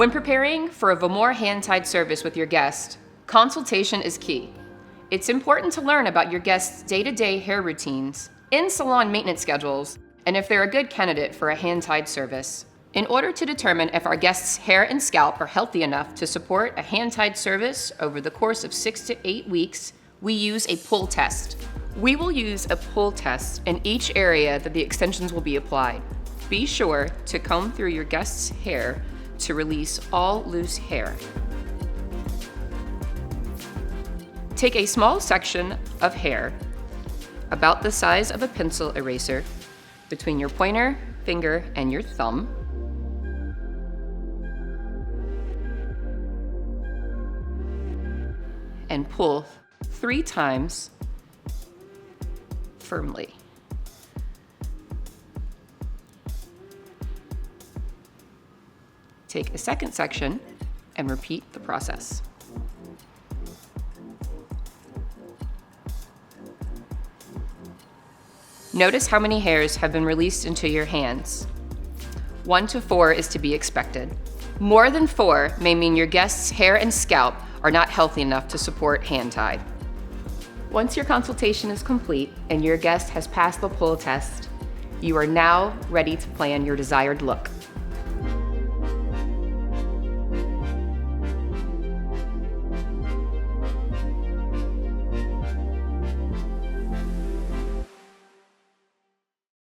When preparing for a Vamore hand-tied service with your guest, consultation is key. It's important to learn about your guest's day-to-day hair routines, in-salon maintenance schedules, and if they're a good candidate for a hand-tied service. In order to determine if our guest's hair and scalp are healthy enough to support a hand-tied service over the course of 6 to 8 weeks, we use a pull test. We will use a pull test in each area that the extensions will be applied. Be sure to comb through your guest's hair to release all loose hair. Take a small section of hair, about the size of a pencil eraser, between your pointer, finger, and your thumb. And pull 3 times firmly. Take a second section and repeat the process. Notice how many hairs have been released into your hands. 1 to 4 is to be expected. More than 4 may mean your guest's hair and scalp are not healthy enough to support hand-tied. Once your consultation is complete and your guest has passed the pull test, you are now ready to plan your desired look.